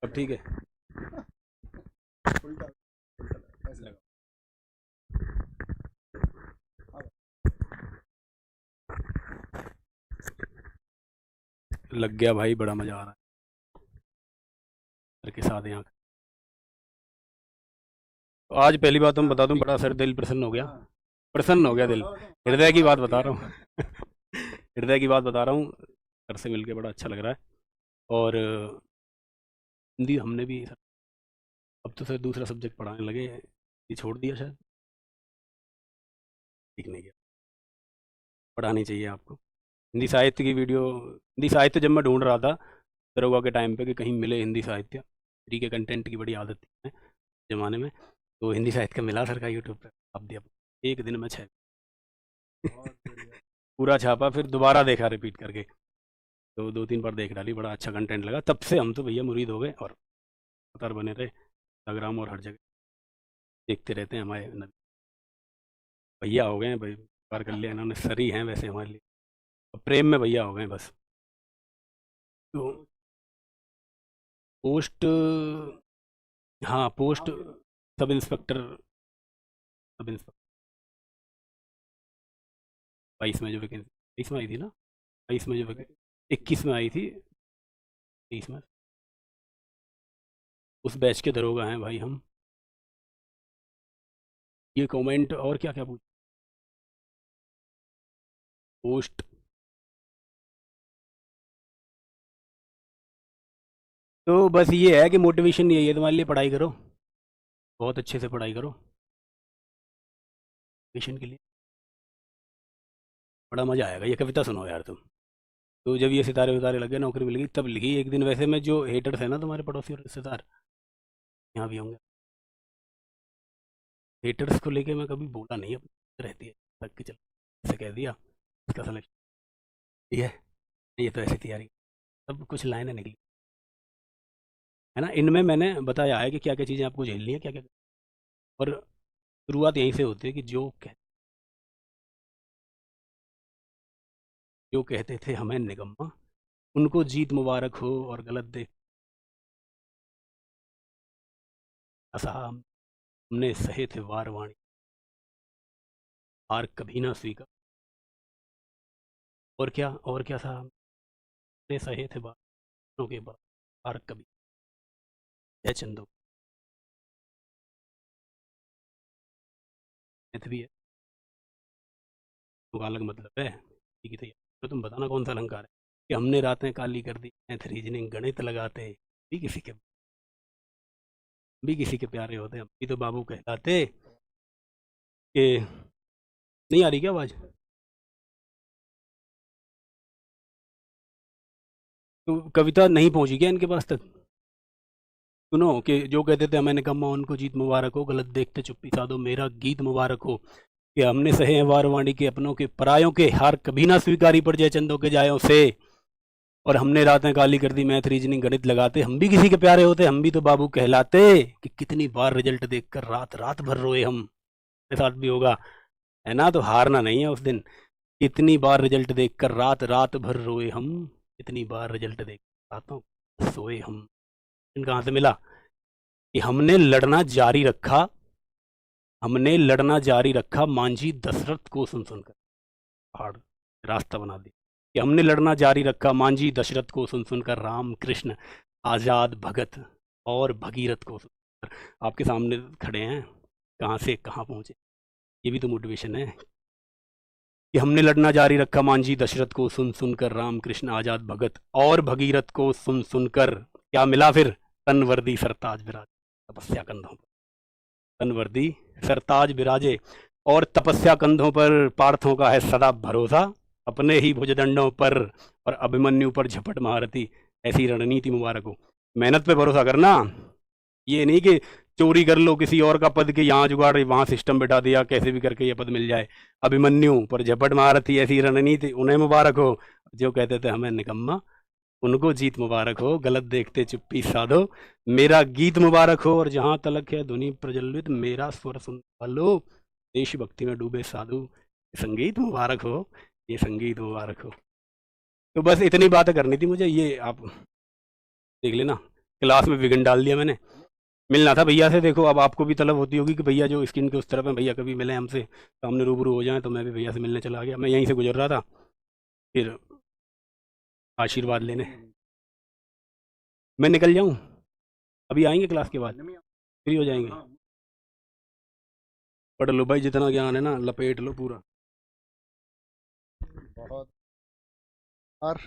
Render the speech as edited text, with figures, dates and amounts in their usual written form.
अब ठीक है। उल्टा उल्टा ऐसे लगा। लग गया भाई, बड़ा मजा आ रहा है सर के साथ यहाँ। तो आज पहली बात मैं बता दूं, बड़ा सर दिल प्रसन्न हो गया। हाँ प्रसन्न हो गया दिल। बताओ तुम। हृदय की बात ठीक बता है। रहा हूँ। हृदय की बात बता रहा हूँ। सर से मिलके बड़ा अच्छा लग रहा है। और हिंदी हमने भी सर, अब तो सर दूसरा सब्जेक्ट पढ़ाने लगे, ये छोड़ दिया शायद, ठीक नहीं किया। पढ़ानी चाहिए आपको हिंदी साहित्य की वीडियो। हिंदी साहित्य जब मैं ढूंढ रहा था दरोगा के टाइम पे कि कहीं मिले हिंदी साहित्य, फ्री के कंटेंट की बड़ी आदत थी ज़माने में, तो हिंदी साहित्य का मिला सर का यूट्यूब पे। अब दिया एक दिन में 6 बहुत बढ़िया। पूरा छापा, फिर दोबारा देखा रिपीट करके, तो 2-3 बार देख डाली, बड़ा अच्छा कंटेंट लगा। तब से हम तो भैया मुरीद हो गए और लगातार बने रहे, इंस्टाग्राम और हर जगह देखते रहते हैं। हमारे भैया हो गए हैं भाई, प्यार कर लिया इन्होंने, सर ही हैं वैसे हमारे लिए, अब प्रेम में भैया हो गए हैं बस। तो पोस्ट, हाँ post sub inspector, sub inspector 22 में जो वैकेंसी, 22 में आई थी ना, 22 में जो वैकेंसी, 21 में आई थी, 23 में, उस बैच के दरोगा हैं भाई हम। ये कमेंट और क्या क्या पूछ, पोस्ट, तो बस ये है कि मोटिवेशन यही है तुम्हारे लिए, पढ़ाई करो, बहुत अच्छे से पढ़ाई करो मोटिवेशन के लिए, बड़ा मज़ा आएगा। ये कविता सुनो यार तुम, तो जब ये सितारे उतारे लगे, नौकरी मिल गई, तब लिखी एक दिन। वैसे में जो हेटर्स है ना तुम्हारे पड़ोसी और रिश्तेदार, यहाँ भी होंगे, हेटर्स को लेके मैं कभी बोला नहीं, अब रहती है तक के, चल ऐसे कह दिया, इसका सिलेक्शन ये है, ये तो ऐसी तैयारी, सब कुछ लाइनें निकली है ना। इनमें मैंने बताया है कि क्या क्या चीज़ें आपको झेलनी है, क्या क्या, और शुरुआत यहीं से होती है कि जो कहते थे हमें निकम्मा, उनको जीत मुबारक हो, और गलत देख असहा हमने सहे थे वार वाणी, हार कभी ना स्वीकार, और क्या था, हमने सहे थे वारों के बाद, हार कभी, जय चंदो मैथ भी है, तो अलग मतलब है, ठीक है। तो तुम बताना कौन सा अलंकार है कि हमने रातें काली कर दी, मैथ रीजनिंग गणित लगाते, भी किसी के प्यारे होते, हम भी तो बाबू कहलाते कि, नहीं आ रही क्या आवाज़? तो कविता नहीं पहुंची क्या इनके पास तक? सुनो कि जो कहते थे हमें निकम्मा, उनको जीत मुबारक हो, गलत देखते चुप्पी साधो मेरा गीत मुबारक हो, कि हमने सहे हैं वार वाणी के अपनों के परायों के, हार कभी ना स्वीकारी पड़ जाए चंदों के जायों से, और हमने रातें काली कर दी मैथ रीजनिंग गणित लगाते, हम भी किसी के प्यारे होते, हम भी तो बाबू कहलाते, कि कितनी बार रिजल्ट देखकर रात रात भर रोए हम, मेरे साथ भी होगा है ना, तो हारना नहीं है उस दिन। कितनी बार रिजल्ट देखकर रात रात भर रोए हम, कितनी बार रिजल्ट देख रातों सोए हम। इन कहाँ से मिला कि हमने लड़ना जारी रखा मांझी दशरथ को सुन सुनकर, पहाड़ रास्ता बना दिया, कि हमने लड़ना जारी रखा मांझी दशरथ को सुन सुनकर, राम कृष्ण आजाद भगत और भगीरथ को सुनकर, आपके सामने खड़े हैं, कहाँ से कहाँ पहुँचे, ये भी तो मोटिवेशन है कि हमने लड़ना जारी रखा मांझी दशरथ को सुन सुनकर, राम कृष्ण आजाद भगत और भगीरथ को सुन सुनकर, क्या मिला फिर, तन वर्दी सरताज विराज तपस्या कंधों पर, तन वर्दी सरताज विराजे और तपस्या कंधों पर, पार्थों का है सदा भरोसा अपने ही भुजदंडों पर, और अभिमन्यु पर झपट महारथी, ऐसी रणनीति मुबारक हो। मेहनत पे भरोसा करना, ये नहीं कि चोरी कर लो किसी और का पद, के यहाँ जुगाड़ वहाँ सिस्टम बिठा दिया, कैसे भी करके ये पद मिल जाए। अभिमन्यु पर झपट महारथी, ऐसी रणनीति उन्हें मुबारक हो, जो कहते थे हमें निकम्मा, उनको जीत मुबारक हो, गलत देखते चुप्पी साधो मेरा गीत मुबारक हो, और जहाँ तलक है ध्वनि प्रज्वलित मेरा स्वर सुन लो, देशभक्ति में डूबे साधु संगीत मुबारक हो, ये संगीत मुबारक हो। तो बस इतनी बातें करनी थी मुझे, ये आप देख लेना, क्लास में विघन डाल दिया मैंने। मिलना था भैया से, देखो अब आपको भी तलब होती होगी कि भैया जो स्क्रीन के उस तरफ है भैया कभी मिले हमसे, सामने रूबरू हो जाए, तो मैं भी भैया से मिलने चला गया। मैं यहीं से गुजर रहा था, फिर आशीर्वाद लेने। मैं निकल जाऊँ? अभी आएंगे क्लास के बाद, फ्री हो जाएंगे? पढ़ लो भाई, जितना ज्ञान है ना लपेट लो पूरा। बहुत। और